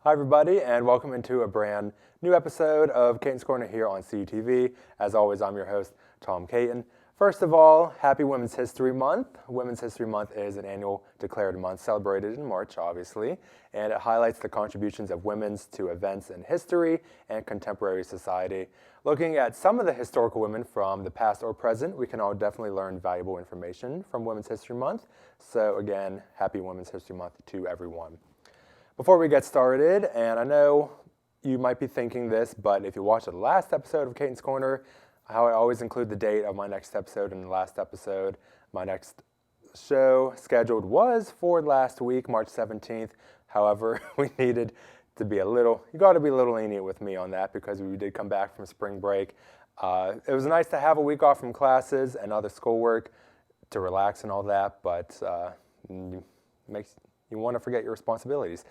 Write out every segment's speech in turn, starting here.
Hi everybody, and welcome into a brand new episode of Caton's Corner here on CTV. As always, I'm your host, Tom Caton. First of all, happy Women's History Month. Women's History Month is an annual declared month celebrated in March, obviously, and it highlights the contributions of women to events in history and contemporary society. Looking at some of the historical women from the past or present, we can all definitely learn valuable information from Women's History Month. So again, happy Women's History Month to everyone. Before we get started, and I know you might be thinking this, but if you watched the last episode of Caton's Corner, how I always include the date of my next episode in the last episode. My next show scheduled was for last week, March 17th. However, we needed to be you got to be a little lenient with me on that because we did come back from spring break. It was nice to have a week off from classes and other schoolwork to relax and all that, but you want to forget your responsibilities.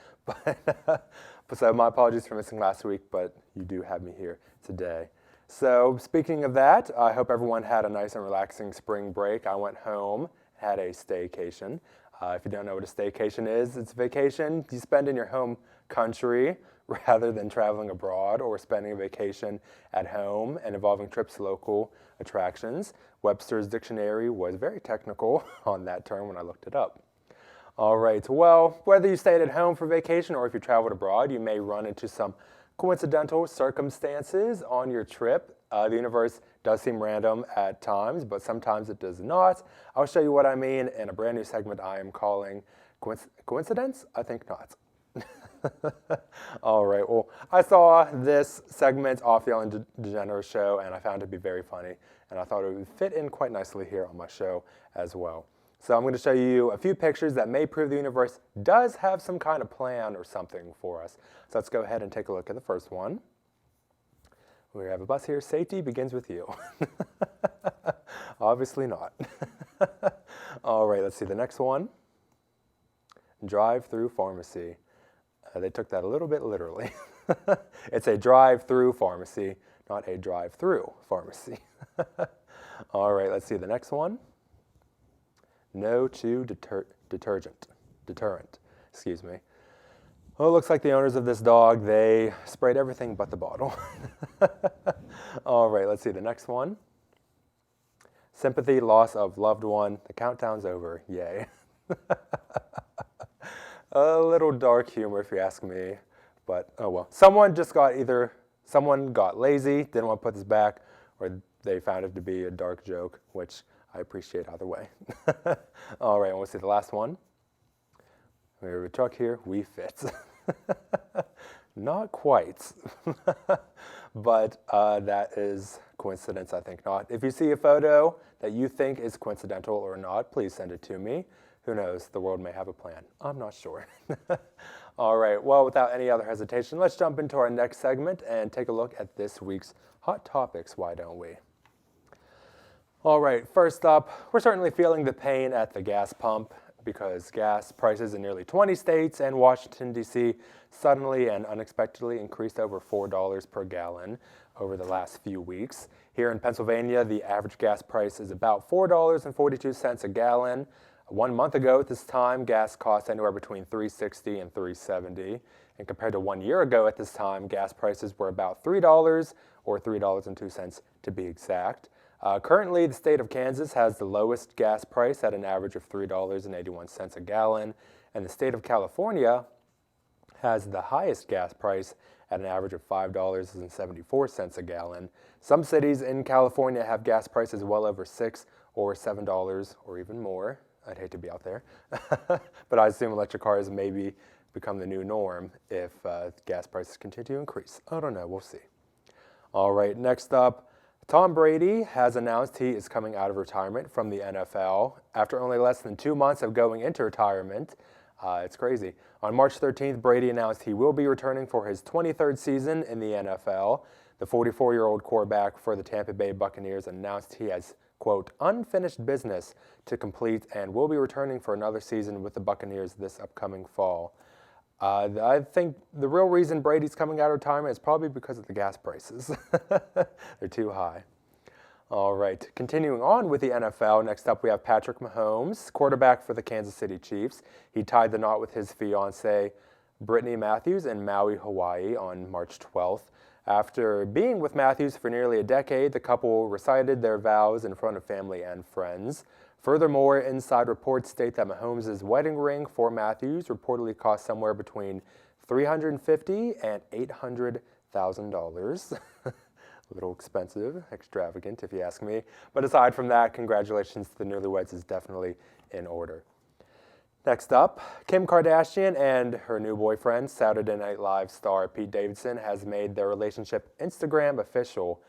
So my apologies for missing last week, but you do have me here today. So speaking of that, I hope everyone had a nice and relaxing spring break. I went home, had a staycation. If you don't know what a staycation is, it's a vacation you spend in your home country rather than traveling abroad or spending a vacation at home and involving trips to local attractions. Webster's dictionary was very technical on that term when I looked it up. All right, well, whether you stayed at home for vacation or if you traveled abroad, you may run into some coincidental circumstances on your trip. The universe does seem random at times, but sometimes it does not. I'll show you what I mean in a brand new segment I am calling Coincidence? I think not. All right, well, I saw this segment off the Ellen DeGeneres show, and I found it to be very funny, and I thought it would fit in quite nicely here on my show as well. So I'm going to show you a few pictures that may prove the universe does have some kind of plan or something for us. So let's go ahead and take a look at the first one. We have a bus here. Safety begins with you. Obviously not. All right, let's see the next one. Drive-through pharmacy. They took that a little bit literally. It's a drive-through pharmacy, not a drive-through pharmacy. All right, let's see the next one. No chew deterrent. Excuse me. Well, it looks like the owners of this dog, they sprayed everything but the bottle. All right, let's see the next one. Sympathy, loss of loved one. The countdown's over. Yay. A little dark humor if you ask me, but oh well. Someone got lazy, didn't want to put this back, or they found it to be a dark joke, which I appreciate either way. All right, we'll see the last one. We have a truck here, we fit. Not quite, but that is coincidence, I think not. If you see a photo that you think is coincidental or not, please send it to me. Who knows, the world may have a plan. I'm not sure. All right, well, without any other hesitation, let's jump into our next segment and take a look at this week's Hot Topics, why don't we? All right, first up, we're certainly feeling the pain at the gas pump because gas prices in nearly 20 states and Washington, D.C. suddenly and unexpectedly increased over $4 per gallon over the last few weeks. Here in Pennsylvania, the average gas price is about $4.42 a gallon. 1 month ago at this time, gas cost anywhere between $3.60 and $3.70. And compared to 1 year ago at this time, gas prices were about $3 or $3.02 to be exact. Currently, the state of Kansas has the lowest gas price at an average of $3.81 a gallon, and the state of California has the highest gas price at an average of $5.74 a gallon. Some cities in California have gas prices well over $6 or $7 or even more. I'd hate to be out there, but I assume electric cars maybe become the new norm if gas prices continue to increase. I don't know, we'll see. All right, next up. Tom Brady has announced he is coming out of retirement from the NFL after only less than 2 months of going into retirement. It's crazy. On March 13th, Brady announced he will be returning for his 23rd season in the NFL. The 44-year-old quarterback for the Tampa Bay Buccaneers announced he has, quote, unfinished business to complete and will be returning for another season with the Buccaneers this upcoming fall. I think the real reason Brady's coming out of retirement is probably because of the gas prices. They're too high. All right, continuing on with the NFL, next up we have Patrick Mahomes, quarterback for the Kansas City Chiefs. He tied the knot with his fiancée, Brittany Matthews in Maui, Hawaii on March 12th. After being with Matthews for nearly a decade, the couple recited their vows in front of family and friends. Furthermore, inside reports state that Mahomes' wedding ring for Matthews reportedly cost somewhere between $350,000 and $800,000. A little expensive, extravagant if you ask me. But aside from that, congratulations to the newlyweds is definitely in order. Next up, Kim Kardashian and her new boyfriend, Saturday Night Live star Pete Davidson, has made their relationship Instagram official.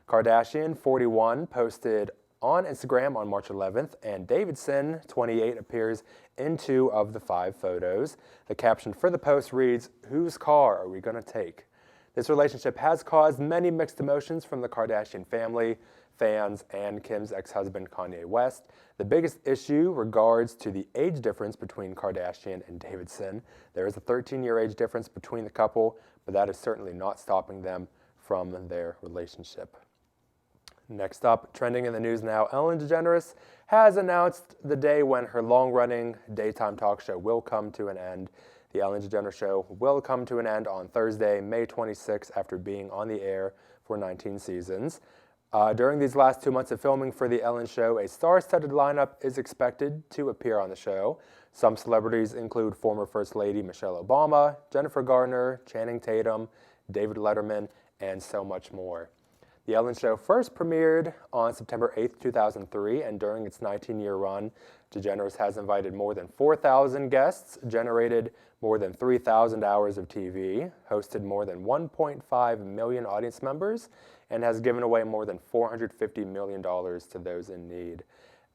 Kardashian, 41, posted on Instagram on March 11th, and Davidson, 28, appears in 2 of the 5 photos. The caption for the post reads, "Whose car are we gonna take?" This relationship has caused many mixed emotions from the Kardashian family, fans, and Kim's ex-husband Kanye West. The biggest issue regards to the age difference between Kardashian and Davidson. There is a 13-year age difference between the couple, but that is certainly not stopping them from their relationship. Next up, trending in the news now, Ellen DeGeneres has announced the day when her long-running daytime talk show will come to an end. The Ellen DeGeneres Show will come to an end on Thursday, May 26, after being on the air for 19 seasons. During these last 2 months of filming for The Ellen Show, a star-studded lineup is expected to appear on the show. Some celebrities include former First Lady Michelle Obama, Jennifer Garner, Channing Tatum, David Letterman, and so much more. The Ellen Show first premiered on September 8, 2003, and during its 19-year run, DeGeneres has invited more than 4,000 guests, generated more than 3,000 hours of TV, hosted more than 1.5 million audience members, and has given away more than $450 million to those in need.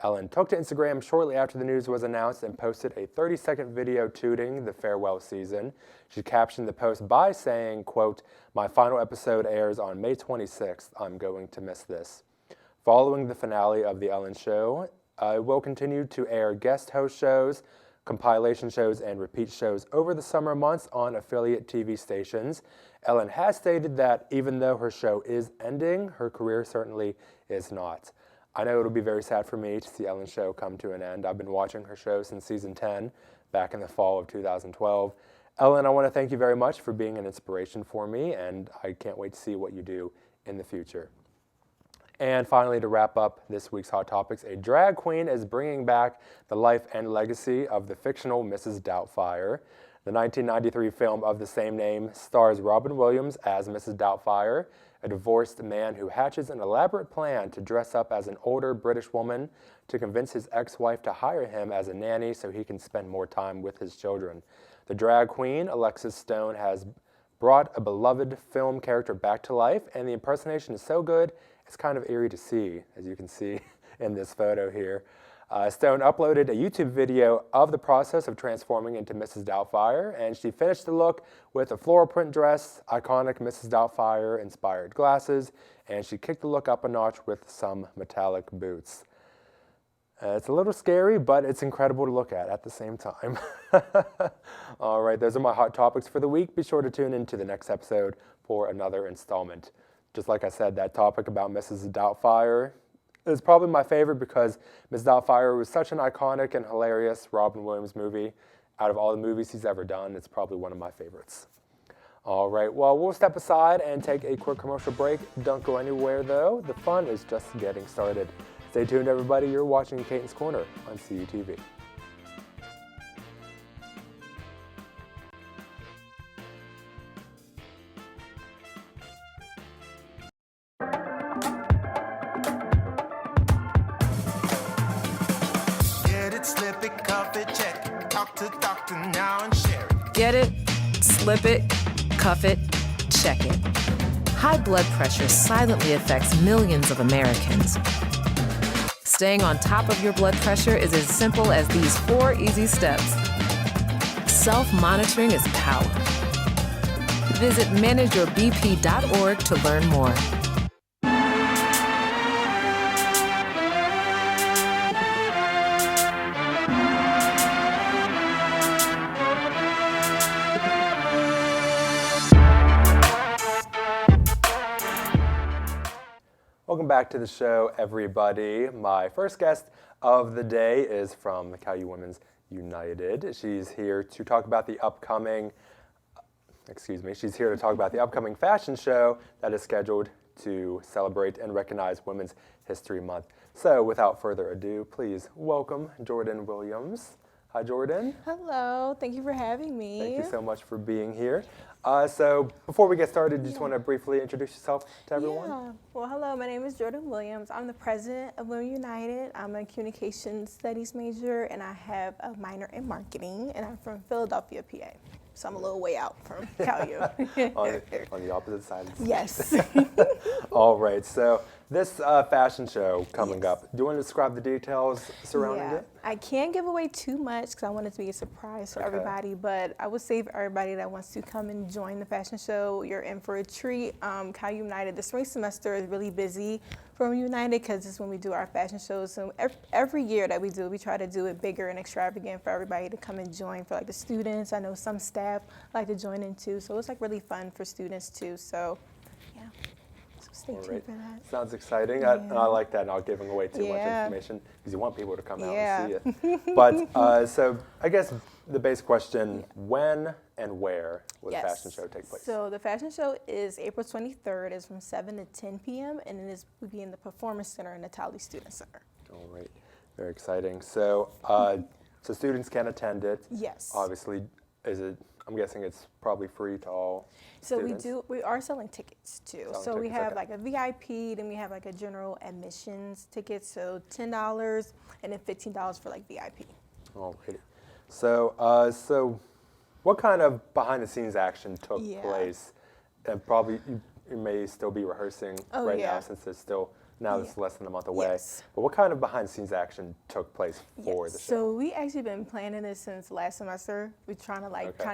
Ellen took to Instagram shortly after the news was announced and posted a 30-second video tooting the farewell season. She captioned the post by saying, quote, "My final episode airs on May 26th. I'm going to miss this." Following the finale of The Ellen Show, it will continue to air guest host shows, compilation shows, and repeat shows over the summer months on affiliate TV stations. Ellen has stated that even though her show is ending, her career certainly is not. I know it'll be very sad for me to see Ellen's show come to an end. I've been watching her show since season 10, back in the fall of 2012. Ellen, I want to thank you very much for being an inspiration for me, and I can't wait to see what you do in the future. And finally, to wrap up this week's Hot Topics, a drag queen is bringing back the life and legacy of the fictional Mrs. Doubtfire. The 1993 film of the same name stars Robin Williams as Mrs. Doubtfire, a divorced man who hatches an elaborate plan to dress up as an older British woman to convince his ex-wife to hire him as a nanny so he can spend more time with his children. The drag queen, Alexis Stone, has brought a beloved film character back to life, and the impersonation is so good, it's kind of eerie to see, as you can see in this photo here. Stone uploaded a YouTube video of the process of transforming into Mrs. Doubtfire, and she finished the look with a floral print dress, iconic Mrs. Doubtfire-inspired glasses, and she kicked the look up a notch with some metallic boots. It's a little scary, but it's incredible to look at the same time. All right, those are my hot topics for the week. Be sure to tune into the next episode for another installment. Just like I said, that topic about Mrs. Doubtfire is probably my favorite because Mrs. Doubtfire was such an iconic and hilarious Robin Williams movie. Out of all the movies he's ever done, it's probably one of my favorites. All right, well, we'll step aside and take a quick commercial break. Don't go anywhere, though. The fun is just getting started. Stay tuned, everybody. You're watching Caton's Corner on CUTV. Slip it, cuff it, check it. Talk to doctor now and share it. Get it, slip it, cuff it, check it. High blood pressure silently affects millions of Americans. Staying on top of your blood pressure is as simple as these 4 easy steps. Self-monitoring is power. Visit manageyourbp.org to learn more. Welcome back to the show, everybody. My first guest of the day is from the Cal U Women's United. She's here to talk about the upcoming She's here to talk about the upcoming fashion show that is scheduled to celebrate and recognize Women's History Month. So without further ado, please welcome Jordan Williams. Hi, Jordan. Hello, thank you for having me. Thank you so much for being here. So before we get started, you just want to briefly introduce yourself to everyone? Yeah. Well, hello, my name is Jordan Williams. I'm the president of Women United. I'm a communication studies major, and I have a minor in marketing, and I'm from Philadelphia, PA. So I'm a little way out from CalU. on the opposite side. Yes. All right, so this fashion show coming up, do you want to describe the details surrounding it? I can't give away too much because I want it to be a surprise for everybody, but I would say for everybody that wants to come and join the fashion show, you're in for a treat. CalU United, the spring semester is really busy for United because this is when we do our fashion shows. So every year that we do, we try to do it bigger and extravagant for everybody to come and join. For like the students, I know some staff like to join in too. So it's like really fun for students too. So yeah. Stay tuned for that. Sounds exciting. Yeah. And I like that, not giving away too much information because you want people to come out and see it. Yeah. But so I guess the base question, when and where will the fashion show take place? So the fashion show is April 23rd. It's from 7 to 10 p.m. and it will be in the Performance Center in the Talley Student Center. All right. Very exciting. So so students can attend it. Yes. Obviously, I'm guessing it's probably free to all students. We are selling tickets too. We have like a VIP, then we have like a general admissions ticket, so $10 and then $15 for like VIP. All right. So what kind of behind the scenes action took place? And probably you may still be rehearsing now since it's still it's less than a month away. Yes. But what kind of behind the scenes action took place for the show? So we actually been planning this since last semester. We're trying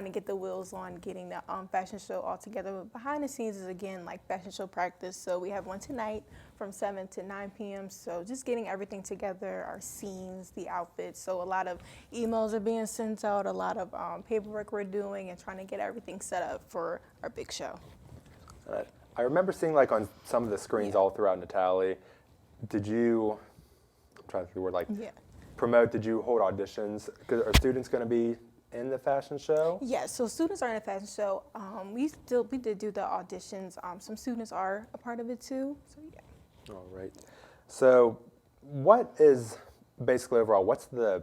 to get the wheels on getting the fashion show all together. But behind the scenes is again like fashion show practice. So we have one tonight from 7 to 9 p.m. So just getting everything together, our scenes, the outfits. So a lot of emails are being sent out, a lot of paperwork we're doing and trying to get everything set up for our big show. I remember seeing like on some of the screens all throughout Natalie, I'm trying to think the word, promote, did you hold auditions? Are students going to be in the fashion show? Yes, so students are in the fashion show. We did do the auditions. Some students are a part of it too, so yeah. All right. So what is, basically overall, what's the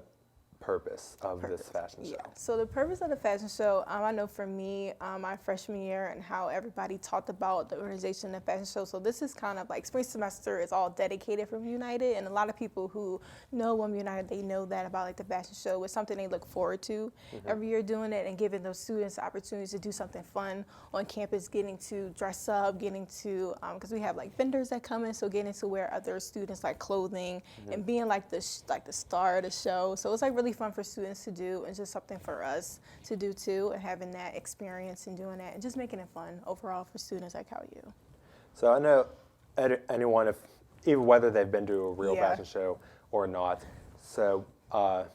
purpose of this fashion show? Yeah, so the purpose of the fashion show, I know for me, my freshman year and how everybody talked about the organization of the fashion show. So this is kind of like spring semester is all dedicated from United, and a lot of people who know Women United, they know that about like the fashion show. It's something they look forward to every year doing it and giving those students opportunities to do something fun on campus, getting to dress up, getting to, because we have like vendors that come in, so getting to wear other students like clothing and being like the star of the show. So it's like really fun for students to do and just something for us to do too, and having that experience and doing that and just making it fun overall for students at CalU. So I know anyone, even whether they've been to a real fashion show or not, so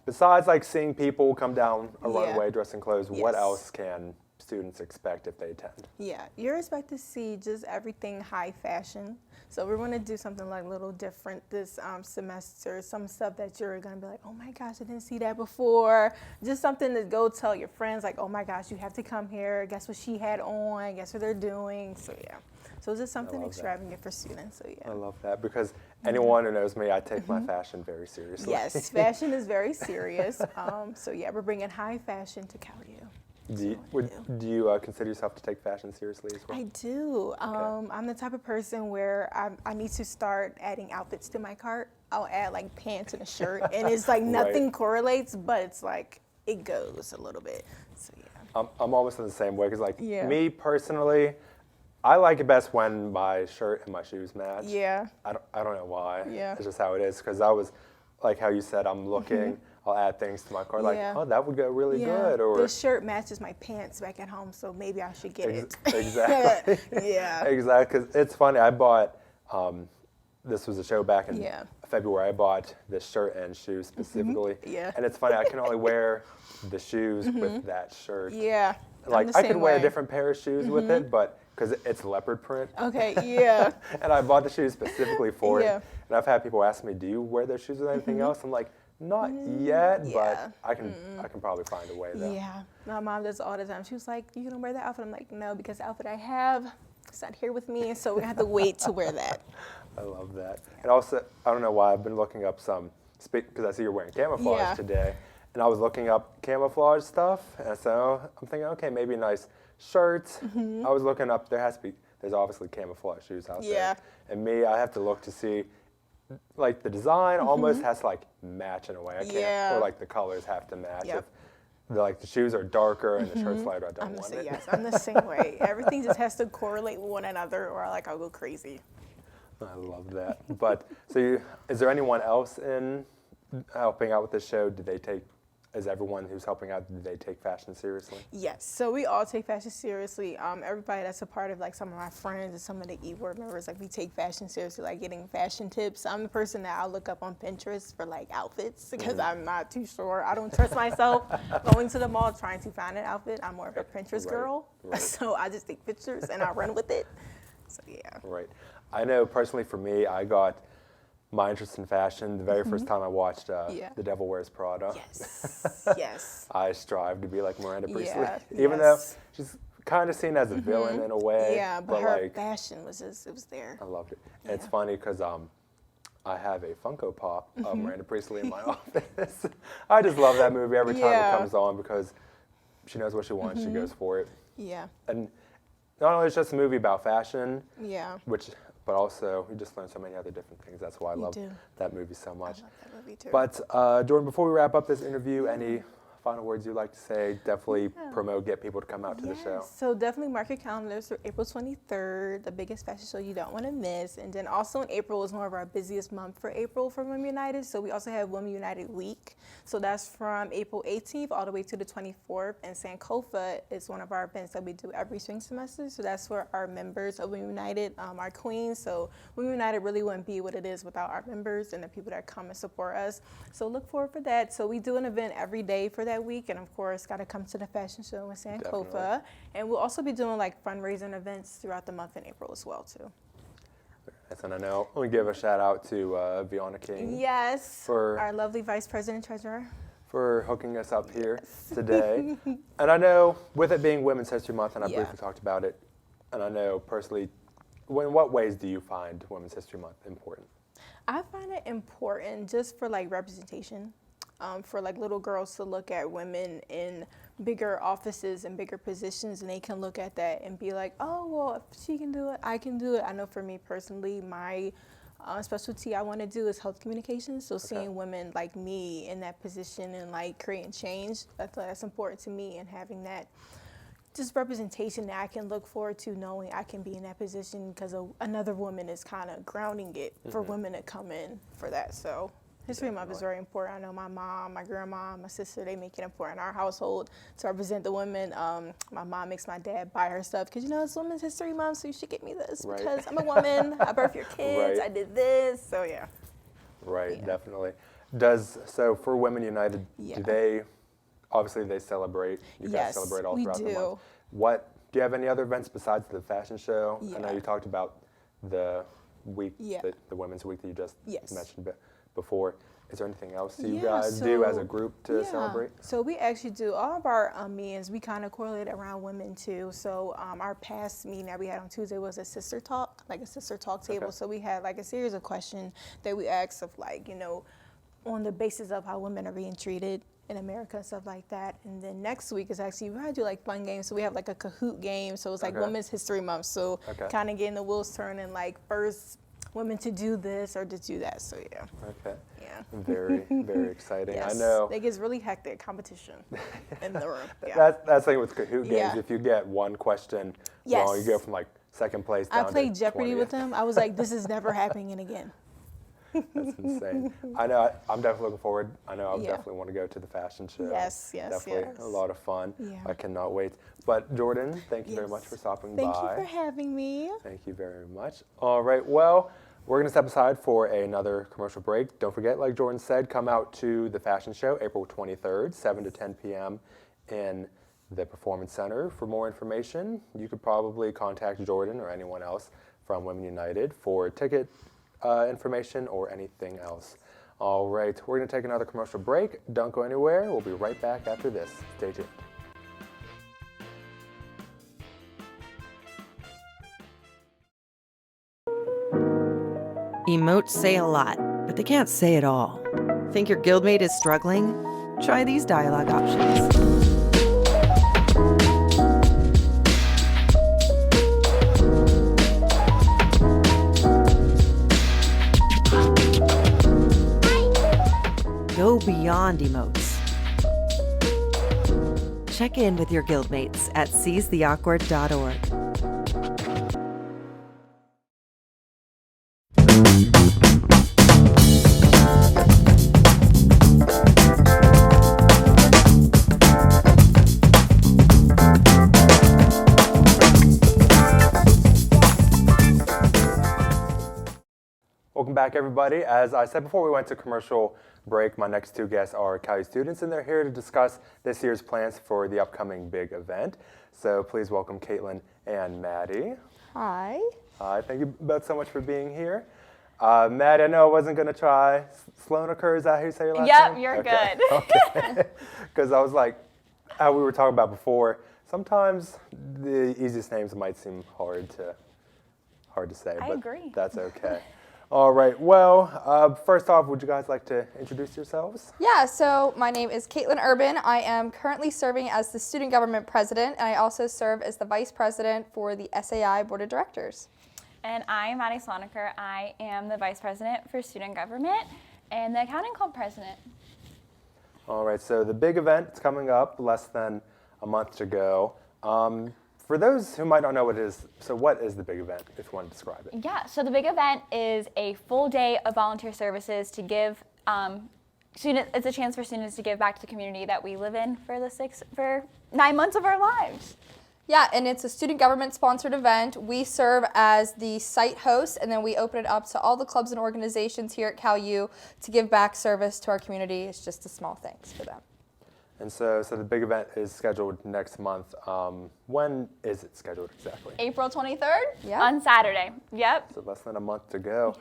besides like seeing people come down a runway dressed in clothes, what else can students expect if they attend? Yeah, you're expected to see just everything high fashion. So we're going to do something like a little different this semester, some stuff that you're going to be like, oh my gosh, I didn't see that before. Just something to go tell your friends like, oh my gosh, you have to come here. Guess what she had on? Guess what they're doing? So yeah. So it's just something extravagant for students. So yeah. I love that because anyone who knows me, I take my fashion very seriously. Yes, fashion is very serious. So yeah, we're bringing high fashion to CalU. Do you consider yourself to take fashion seriously as well? I do. I'm the type of person where I need to start adding outfits to my cart. I'll add like pants and a shirt, and it's like nothing correlates, but it's like it goes a little bit. So yeah. I'm almost in the same way because like me personally, I like it best when my shirt and my shoes match. Yeah. I don't know why. Yeah. It's just how it is because I was like how you said, I'm looking. I'll add things to my cart like, oh, that would go really good. Or this shirt matches my pants back at home, so maybe I should get it. Exactly. Yeah. Exactly. Because it's funny. I bought. This was a show back in February. I bought this shirt and shoes specifically. Yeah. And it's funny. I can only wear the shoes with that shirt. Yeah. Like I could wear a different pair of shoes with it, but because it's leopard print. Okay. Yeah. And I bought the shoes specifically for it. And I've had people ask me, "Do you wear those shoes with anything else?" I'm like, Not yet, yeah. but I can probably find a way though. Yeah, my mom does all the time. She was like, "You gonna wear that outfit?" I'm like, "No, because the outfit I have, it's not here with me, so we have to wait to wear that." I love that. And also, I don't know why, I've been looking up some, because I see you're wearing camouflage Yeah. today, and I was looking up camouflage stuff, and so I'm thinking, okay, maybe a nice shirt. I was looking up, there's obviously camouflage shoes out Yeah. there. And me, I have to look to see, like the design almost has to like match in a way. I can't, Yeah. or like the colors have to match. Yep. If the shoes are darker and the shirt's lighter, I don't I'm want the it. same. Yes, I'm the same way. Everything just has to correlate with one another, or like I'll go crazy. I love that. But is there anyone else in helping out with this show? Is everyone who's helping out, do they take fashion seriously? Yes, so we all take fashion seriously. Everybody that's a part of like some of my friends and some of the E-Word members, like we take fashion seriously, like getting fashion tips. I'm the person that I'll look up on Pinterest for like outfits because I'm not too sure. I don't trust myself going to the mall trying to find an outfit. I'm more of a Pinterest Right, girl, right. so I just take pictures and I run with it. So yeah. Right. I know personally for me, I got my interest in fashion the very first time I watched Yeah. The Devil Wears Prada. Yes, yes. I strive to be like Miranda Priestly, Yeah, even yes. though she's kind of seen as a villain in a way. Yeah, but her like, fashion was just, it was there. I loved it. And it's Yeah. funny because I have a Funko Pop of Miranda Priestly in my office. I just love that movie every time Yeah. it comes on because she knows what she wants, she goes for it. Yeah, And not only is it just a movie about fashion, yeah. but also you just learn so many other different things. That's why I love do. that movie so I much. love that movie too. But Jordan, before we wrap up this interview, any final words you'd like to say? Definitely promote, get people to come out to the show. So definitely mark your calendars for April 23rd, the biggest fashion show you don't want to miss. And then also in April is one of our busiest months for April for Women United. So we also have Women United Week. So that's from April 18th all the way to the 24th. And Sankofa is one of our events that we do every spring semester. So that's for our members of Women United, our queens. So Women United really wouldn't be what it is without our members and the people that come and support us. So look forward for that. So we do an event every day for that week, and of course got to come to the fashion show in Sankofa. Definitely. And we'll also be doing like fundraising events throughout the month in April as well too. And I know, let me give a shout out to Vionna King Yes, For- our lovely vice president treasurer. for hooking us up here today. And I know with it being Women's History Month, and I Yeah. briefly talked about it, and I know personally, in what ways do you find Women's History Month important? I find it important just for like representation, for like little girls to look at women in bigger offices and bigger positions, and they can look at that and be like, oh, well, if she can do it, I can do it. I know for me personally, my specialty I want to do is health communications. So seeing women like me in that position and like creating change, that's important to me, and having that just representation that I can look forward to, knowing I can be in that position because another woman is kind of grounding it for women to come in for that. So History Month is very important. I know my mom, my grandma, my sister, they make it important in our household to represent the women. My mom makes my dad buy her stuff because, it's Women's History Month, so you should get me this Right. because I'm a woman. I birthed your kids. Right. I did this. So, yeah. Right, Yeah. definitely. So for Women United, Yeah. obviously they celebrate, you guys Yes, celebrate all we throughout the month. do. Do you have any other events besides the fashion show? I know Yeah. you talked about the week, Yeah. the Women's Week that you just Yes. mentioned before. Is there anything else you Yeah, guys do as a so- group to celebrate? So we actually do all of our meetings. We kind of correlate around women too. So our past meeting that we had on Tuesday was a sister talk, like a sister talk table. Okay. So we had like a series of questions that we asked of like, on the basis of how women are being treated in America and stuff like that. And then next week is actually, we're gonna do like fun games. So we have like a Kahoot game. So it's like Okay. Women's History Month. So Okay. kind of getting the wheels turning, like first women to do this or to do that. So yeah. Okay. Yeah. Very, very exciting. Yes. I know. It gets really hectic competition in the room. Yeah. That's the thing with Kahoot games. Yeah. If you get one question Yes. wrong, you go from like second place I down played to Jeopardy 20th. with them. I was like, this is never happening again. That's insane. I know. I'm definitely looking forward. I know. I Yeah. definitely want to go to the fashion show. Yes, yes, Definitely yes. a lot of fun. Yeah. I cannot wait. But Jordan, thank you very Yes. much for stopping Thank by. you for having me. Thank you very much. All right. Well, we're going to step aside for another commercial break. Don't forget, like Jordan said, come out to the fashion show April 23rd, 7 to 10 p.m. in the Performance Center. For more information, you could probably contact Jordan or anyone else from Women United for ticket information or anything else. All right, we're going to take another commercial break. Don't go anywhere. We'll be right back after this. Stay tuned. Emotes say a lot, but they can't say it all. Think your guildmate is struggling? Try these dialogue options. Go beyond emotes. Check in with your guildmates at seizetheawkward.org. Welcome back, everybody. As I said before we went to commercial break, my next two guests are Cal students, and they're here to discuss this year's plans for the upcoming big event. So please welcome Caitlyn and Mattie. Hi. Hi, thank you both so much for being here. Mattie, I know I wasn't going to try. Sloneker, is that how you say your last name? Yep, you're okay. good. Okay. Because I was like, how we were talking about before, sometimes the easiest names might seem hard to say, I but agree. That's okay. All right, well, first off, would you guys like to introduce yourselves? Yeah, so my name is Caitlyn Urban. I am currently serving as the student government president, and I also serve as the vice president for the SAI board of directors. And I'm Mattie Sloneker. I am the vice president for student government and the accounting club president. All right, so the big event is coming up less than a month to go. For those who might not know what it is, so what is the big event, if you want to describe it? Yeah, so the big event is a full day of volunteer services to give students. It's a chance for students to give back to the community that we live in for 9 months of our lives. Yeah, and it's a student government sponsored event. We serve as the site host, and then we open it up to all the clubs and organizations here at Cal U to give back service to our community. It's just a small thanks for them. And so the big event is scheduled next month. When is it scheduled exactly? April 23rd Yeah. on Saturday. Yep. So less than a month to go.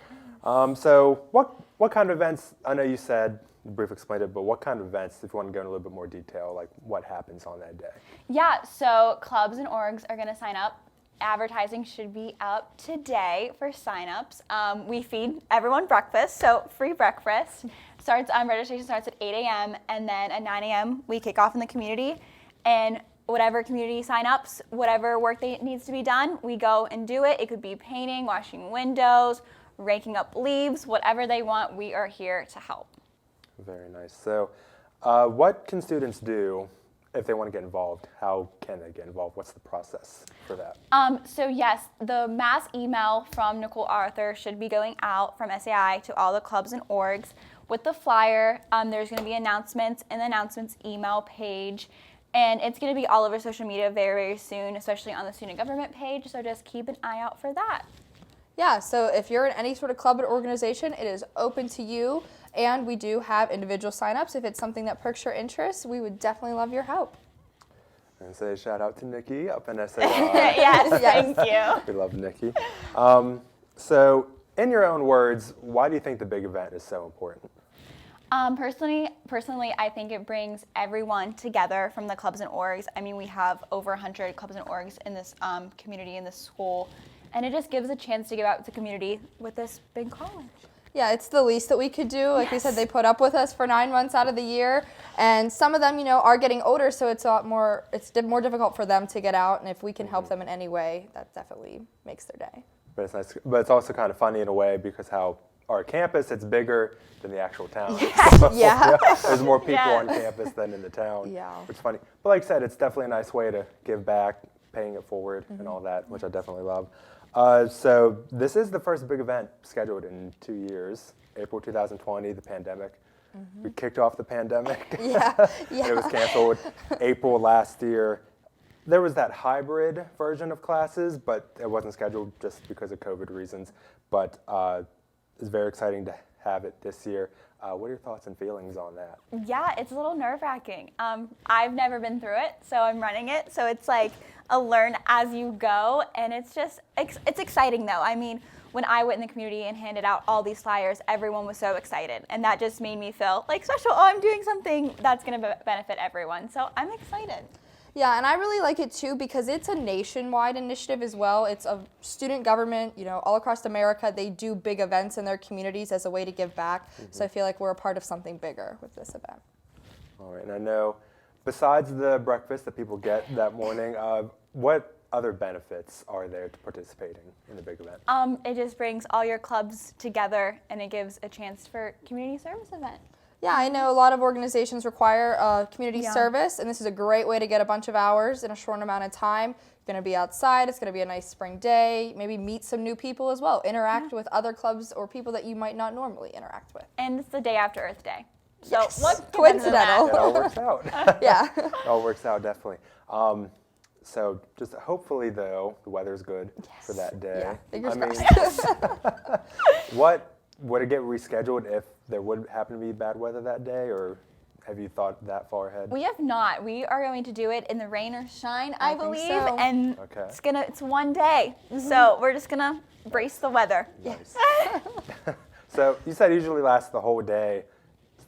So what kind of events, I know you said, you briefly explained it, but what kind of events, if you want to go into a little bit more detail, like what happens on that day? Yeah, so clubs and orgs are going to sign up. Advertising should be up today for signups. We feed everyone breakfast, so free breakfast. Registration starts at 8 a.m. and then at 9 a.m. we kick off in the community. And whatever community signups, whatever work that needs to be done, we go and do it. It could be painting, washing windows, raking up leaves, whatever they want, we are here to help. Very nice. So what can students do if they want to get involved? How can they get involved? What's the process for that? So yes, the mass email from Nicole Arthur should be going out from SAI to all the clubs and orgs. With the flyer, there's going to be announcements in the announcements email page, and it's going to be all over social media very, very soon, especially on the student government page, so just keep an eye out for that. Yeah, so if you're in any sort of club or organization, it is open to you, and we do have individual signups. If it's something that perks your interest, we would definitely love your help. And say shout out to Nikki up in SAI. Yes, thank you. We love Nikki. So in your own words, why do you think the big event is so important? Personally, I think it brings everyone together from the clubs and orgs. I mean, we have over 100 clubs and orgs in this community, in this school, and it just gives a chance to give out to the community with this big college. Yeah, it's the least that we could do. Like we said, they put up with us for 9 months out of the year, and some of them, are getting older, so it's more difficult for them to get out. And if we can help them in any way, that definitely makes their day. But it's nice. But it's also kind of funny in a way because how our campus, it's bigger than the actual town. Yeah. There's more people on campus than in the town. Yeah. Which is funny. But like I said, it's definitely a nice way to give back, paying it forward and all that, which I definitely love. So this is the first big event scheduled in 2 years, April 2020, the pandemic. We kicked off the pandemic. Yeah. And it was canceled April last year. There was that hybrid version of classes, but it wasn't scheduled just because of COVID reasons. But it's very exciting to have it this year. What are your thoughts and feelings on that? Yeah, it's a little nerve-wracking. I've never been through it, so I'm running it. So it's like a learn as you go, and it's exciting though. I mean, when I went in the community and handed out all these flyers, everyone was so excited. And that just made me feel like special. Oh, I'm doing something that's going to benefit everyone. So I'm excited. Yeah, and I really like it too because it's a nationwide initiative as well. It's a student government, all across America. They do big events in their communities as a way to give back. So I feel like we're a part of something bigger with this event. All right, and I know besides the breakfast that people get that morning, what other benefits are there to participating in the big event? It just brings all your clubs together and it gives a chance for community service event. Yeah, I know a lot of organizations require community service, and this is a great way to get a bunch of hours in a short amount of time. You're going to be outside, it's going to be a nice spring day, maybe meet some new people as well, interact with other clubs or people that you might not normally interact with. And it's the day after Earth Day. So Yes. what Coincidental. It all works out. Yeah. It all works out, definitely. So just hopefully, though, the weather's good for that day. Yeah, fingers crossed. What would it get rescheduled if there would happen to be bad weather that day, or have you thought that far ahead? We have not. We are going to do it in the rain or shine, I think believe, so. and Okay. it's one day. So we're just gonna brace the weather. Nice. So you said it usually lasts the whole day.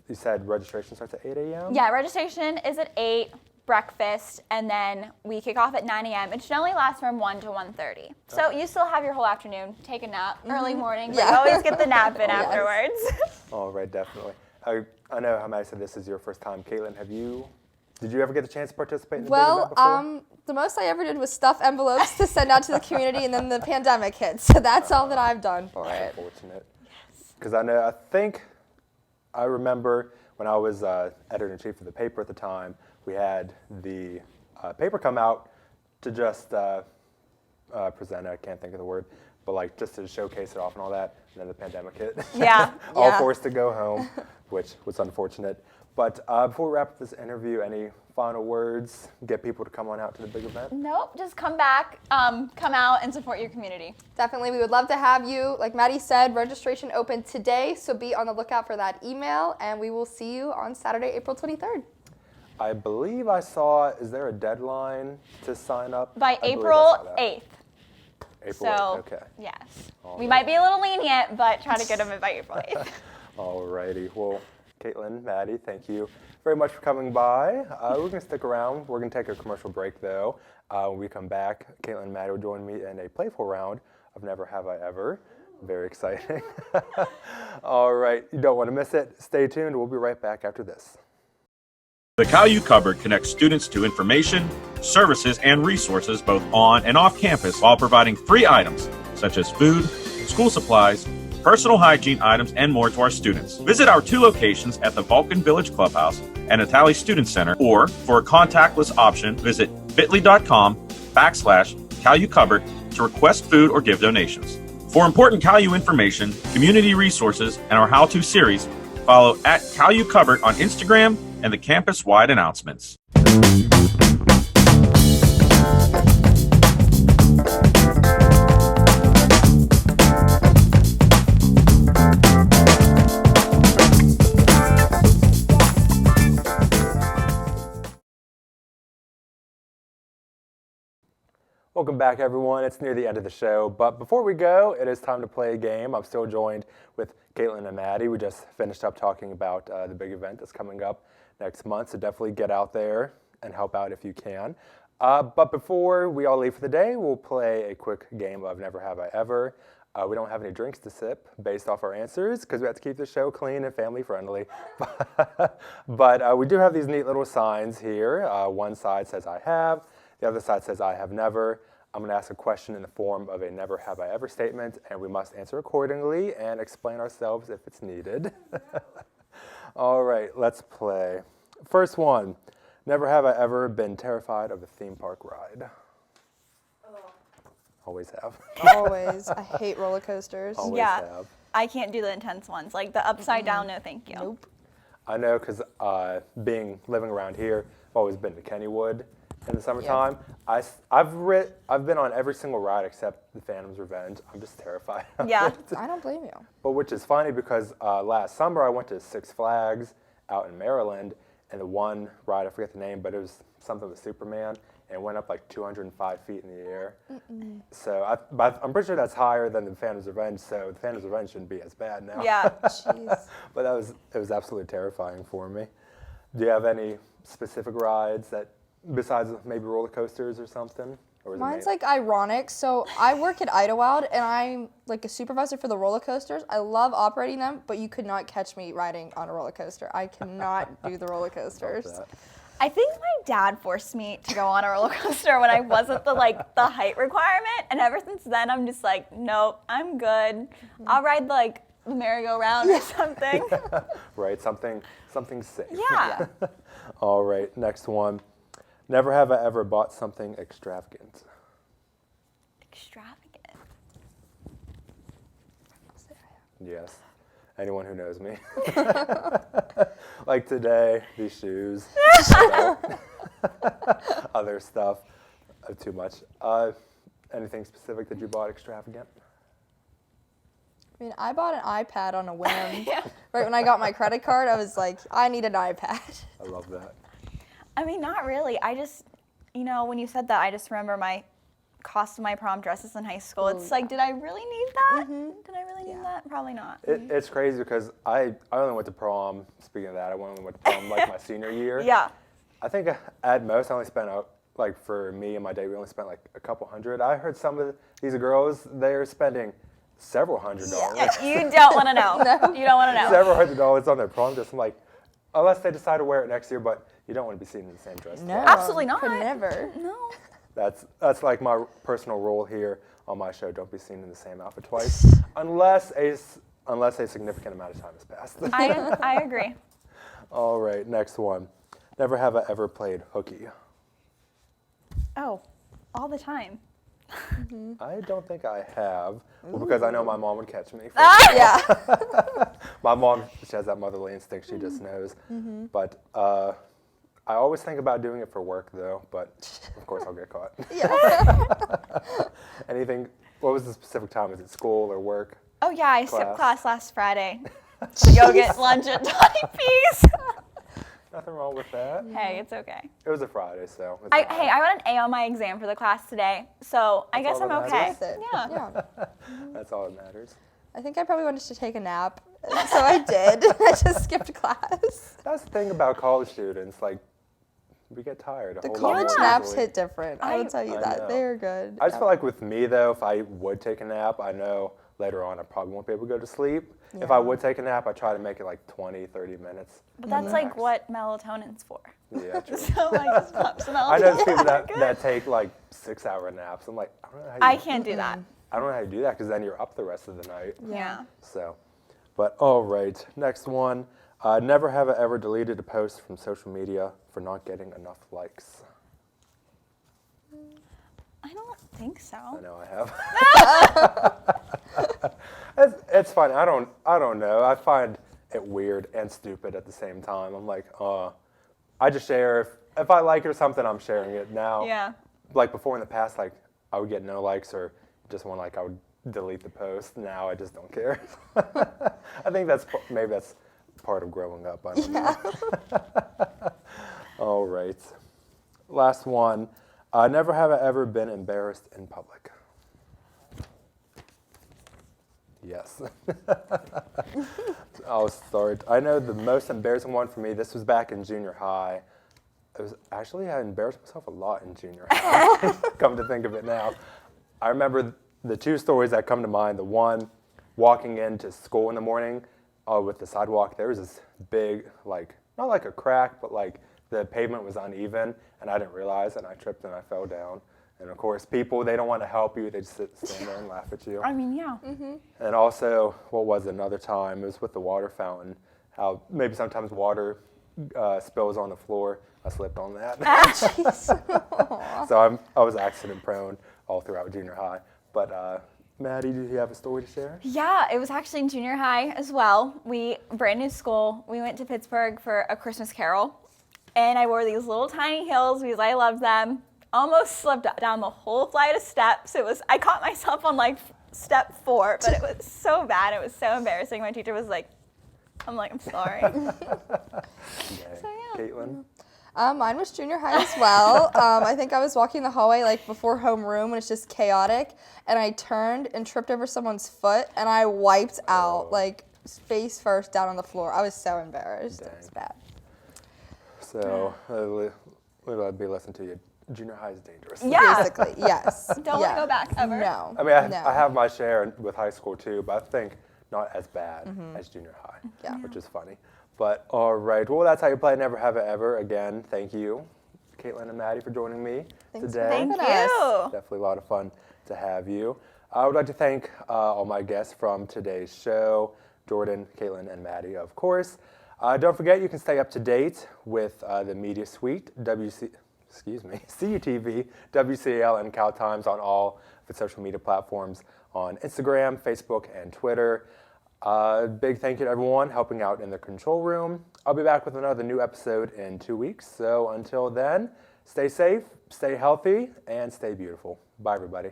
You said registration starts at 8 a.m.? Yeah, registration is at 8, breakfast, and then we kick off at 9 a.m. It should only last from 1 to 1:30. So you still have your whole afternoon. Take a nap, early morning, but Yeah. you always get the nap in afterwards. All right, definitely. I know how Mattie said this is your first time. Caitlyn, did you ever get the chance to participate in the big event before? The most I ever did was stuff envelopes to send out to the community, and then the pandemic hit. So that's all that I've done for it. Unfortunate. Because I remember when I was editor-in-chief of the paper at the time, we had the paper come out to just present, I can't think of the word, but like just to showcase it off and all that, and then the pandemic hit. Yeah. All Yeah. forced to go home, which was unfortunate. But before we wrap up this interview, any final words? Get people to come on out to the big event? Nope, just come back, come out and support your community. Definitely, we would love to have you. Like Mattie said, registration opened today, so be on the lookout for that email, and we will see you on Saturday, April 23rd. I believe I saw, is there a deadline to sign up? By I believe I April saw that. 8th. April 8th, okay. Yes. All We right. might be a little lenient, but try to get them in by April 8th. Alrighty, well, Caitlyn, Mattie, thank you very much for coming by. We're going to stick around. We're going to take a commercial break, though. When we come back, Caitlyn and Mattie will join me in a playful round of Never Have I Ever. Very exciting. All right, you don't want to miss it. Stay tuned. We'll be right back after this. The Caillou Cupboard connects students to information, services, and resources both on and off campus while providing free items such as food, school supplies, personal hygiene items, and more to our students. Visit our 2 locations at the Vulcan Village Clubhouse and Atali Student Center, or for a contactless option, visit bit.ly.com/Caillou Cupboard to request food or give donations. For important Caillou information, community resources, and our how-to series, follow @Caillou Cupboard on Instagram and the campus-wide announcements. Welcome back, everyone. It's near the end of the show, but before we go, it is time to play a game. I'm still joined with Caitlyn and Mattie. We just finished up talking about the big event that's coming up next month, so definitely get out there and help out if you can. But before we all leave for the day, we'll play a quick game of Never Have I Ever. We don't have any drinks to sip based off our answers because we have to keep the show clean and family friendly. But we do have these neat little signs here. One side says I have. The other side says I have never. I'm going to ask a question in the form of a never have I ever statement, and we must answer accordingly and explain ourselves if it's needed. All right, let's play. First one, never have I ever been terrified of a theme park ride. Always have. Always. I hate roller coasters. Always Yeah. have. I can't do the intense ones, like the upside down, no thank you. Nope. I know because living around here, I've always been to Kennywood in the summertime. I've been on every single ride except the Phantom's Revenge. I'm just terrified. of Yeah. it. I don't blame you. But which is funny because last summer I went to Six Flags out in Maryland, and the one ride, I forget the name, but it was something with Superman, and went up like 205 feet in the air. So but I'm pretty sure that's higher than the Phantom's Revenge, so the Phantom's Revenge shouldn't be as bad now. Yeah. Jeez. But it was absolutely terrifying for me. Do you have any specific rides that, besides maybe roller coasters or something? Or is it Mine's like ironic. So I work at Idlewild and I'm like a supervisor for the roller coasters. I love operating them, but you could not catch me riding on a roller coaster. I cannot do the roller coasters. I think my dad forced me to go on a roller coaster when I wasn't the height requirement, and ever since then I'm just like, nope, I'm good. I'll ride like the merry-go-round or something. Right, something safe. Yeah. All right, next one. Never have I ever bought something extravagant. Extravagant. Yes. Anyone who knows me. Like today, these shoes. Other stuff. Too much. Anything specific that you bought extravagant? I mean, I bought an iPad on a whim. Right when I got my credit card, I was like, I need an iPad. I love that. I mean, not really. I just, when you said that, I just remember my cost of my prom dresses in high school. It's like, did I really need that? Did I really need that? Probably not. It's crazy because I only went to prom, speaking of that, I only went to prom like my senior year. Yeah. I think at most I only spent, like for me and my date, we only spent like a couple hundred. I heard some of these girls, they're spending several $100s. You don't want to know. You don't want to know. Several $100s on their prom dress. I'm like, unless they decide to wear it next year, but you don't want to be seen in the same dress. No, Absolutely not. Could never. No. That's like my personal rule here on my show. Don't be seen in the same outfit twice, unless a significant amount of time has passed. I agree. All right, next one. Never have I ever played hooky. Oh, all the time. I don't think I have, well, because I know my mom would catch me. Yeah. My mom, she has that motherly instinct. She just knows. But I always think about doing it for work, though. But of course, I'll get caught. Anything? What was the specific time? Is it school or work? Oh yeah, I skipped class last Friday to go get lunch at Donnie P's. Nothing wrong with that. Hey, it's okay. It was a Friday, so. I got an A on my exam for the class today, so I guess I'm okay. Yeah. That's all that matters. I think I probably wanted to take a nap, so I did. I just skipped class. That's the thing about college students. Like, we get tired. The college naps hit different. I will tell you I that. know. They're good. I just feel like with me, though, if I would take a nap, I know later on I probably won't be able to go to sleep. Yeah. If I would take a nap, I try to make it like 20, 30 minutes. But that's like what melatonin's for. Yeah, true. So I just pop some melatonin. I know people that take like 6-hour naps. I'm like, I don't know how you I can't do that. I don't know how you do that because then you're up the rest of the night. Yeah. So, but all right, next one. Never have I ever deleted a post from social media for not getting enough likes. I don't think so. I know I have. It's fine. I don't know. I find it weird and stupid at the same time. I'm like, I just share if I like it or something, I'm sharing it now. Yeah. Like before in the past, like I would get no likes or just one like I would delete the post. Now I just don't care. I think maybe that's part of growing up. I don't know. All right. Last one. Never have I ever been embarrassed in public. Yes. I'll start. I know the most embarrassing one for me, this was back in junior high. I embarrassed myself a lot in junior high, come to think of it now. I remember the two stories that come to mind. The one, walking into school in the morning with the sidewalk, there was this big, like, not like a crack, but like the pavement was uneven, and I didn't realize, and I tripped and I fell down. And of course, people, they don't want to help you. They just stand there and laugh at you. I mean, yeah. And also, what was another time? It was with the water fountain. How maybe sometimes water spills on the floor. I slipped on that. So I was accident prone all throughout junior high. But Maddie, do you have a story to share? Yeah, it was actually in junior high as well. Brand new school. We went to Pittsburgh for a Christmas carol. And I wore these little tiny heels because I loved them. Almost slipped down the whole flight of steps. I caught myself on like step 4, but it was so bad. It was so embarrassing. My teacher was like, I'm sorry. So, yeah. Caitlyn? Mine was junior high as well. I think I was walking the hallway like before homeroom when it's just chaotic, and I turned and tripped over someone's foot, and I wiped out like face first down on the floor. I was so embarrassed. It was bad. So we'll be listening to you. Junior high is dangerous. Yeah. Basically, yes. Don't want to go back ever. No. I mean, no. I have my share with high school too, but I think not as bad as junior high, Yeah. which is funny. But all right, well, that's how you play Never Have It Ever. Again, thank you, Caitlyn and Mattie, for joining me Thanks today. Thank having us. you. Definitely a lot of fun to have you. I would like to thank all my guests from today's show, Jordan, Caitlyn, and Mattie, of course. Don't forget, you can stay up to date with the Media Suite, CUTV, WCAL, and Cal Times on all of its social media platforms on Instagram, Facebook, and Twitter. Big thank you to everyone helping out in the control room. I'll be back with another new episode in 2 weeks. So until then, stay safe, stay healthy, and stay beautiful. Bye, everybody.